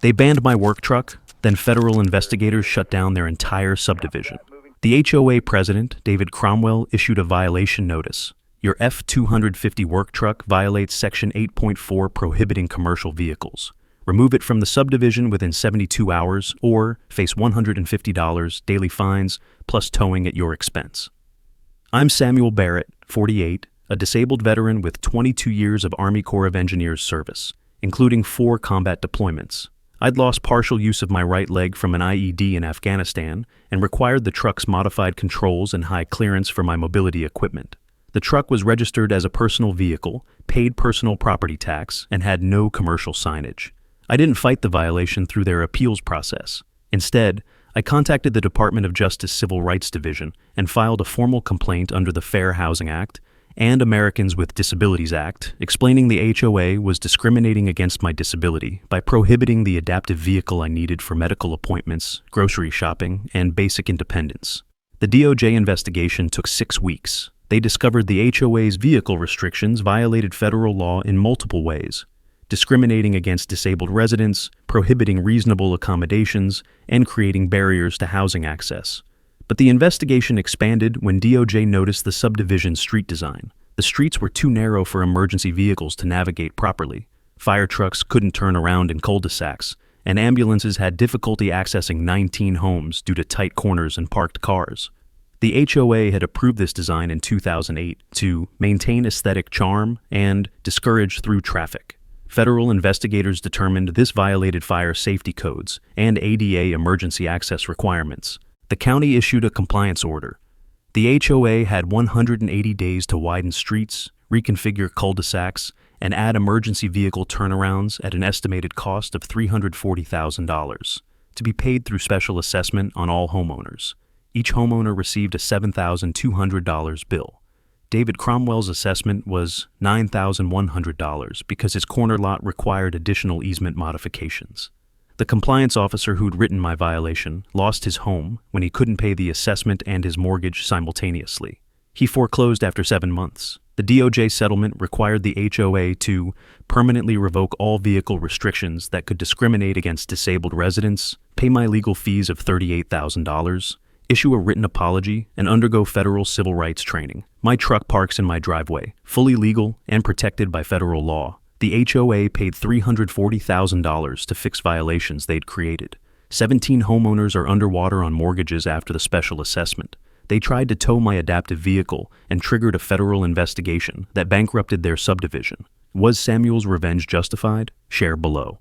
They banned my work truck, then federal investigators shut down their entire subdivision. The HOA president, David Cromwell, issued a violation notice. Your F-250 work truck violates Section 8.4 prohibiting commercial vehicles. Remove it from the subdivision within 72 hours or face $150 daily fines plus towing at your expense. I'm Samuel Barrett, 48, a disabled veteran with 22 years of Army Corps of Engineers service, including 4 combat deployments. I'd lost partial use of my right leg from an IED in Afghanistan and required the truck's modified controls and high clearance for my mobility equipment. The truck was registered as a personal vehicle, paid personal property tax, and had no commercial signage. I didn't fight the violation through their appeals process. Instead, I contacted the Department of Justice Civil Rights Division and filed a formal complaint under the Fair Housing Act and Americans with Disabilities Act, explaining the HOA was discriminating against my disability by prohibiting the adaptive vehicle I needed for medical appointments, grocery shopping, and basic independence. The DOJ investigation took 6 weeks. They discovered the HOA's vehicle restrictions violated federal law in multiple ways, discriminating against disabled residents, prohibiting reasonable accommodations, and creating barriers to housing access. But the investigation expanded when DOJ noticed the subdivision street design. The streets were too narrow for emergency vehicles to navigate properly. Fire trucks couldn't turn around in cul-de-sacs, and ambulances had difficulty accessing 19 homes due to tight corners and parked cars. The HOA had approved this design in 2008 to maintain aesthetic charm and discourage through traffic. Federal investigators determined this violated fire safety codes and ADA emergency access requirements. The county issued a compliance order. The HOA had 180 days to widen streets, reconfigure cul-de-sacs, and add emergency vehicle turnarounds at an estimated cost of $340,000, to be paid through special assessment on all homeowners. Each homeowner received a $7,200 bill. David Cromwell's assessment was $9,100 because his corner lot required additional easement modifications. The compliance officer who'd written my violation lost his home when he couldn't pay the assessment and his mortgage simultaneously. He foreclosed after 7 months. The DOJ settlement required the HOA to permanently revoke all vehicle restrictions that could discriminate against disabled residents, pay my legal fees of $38,000, issue a written apology, and undergo federal civil rights training. My truck parks in my driveway, fully legal and protected by federal law. The HOA paid $340,000 to fix violations they'd created. 17 homeowners are underwater on mortgages after the special assessment. They tried to tow my adaptive vehicle and triggered a federal investigation that bankrupted their subdivision. Was Samuel's revenge justified? Share below.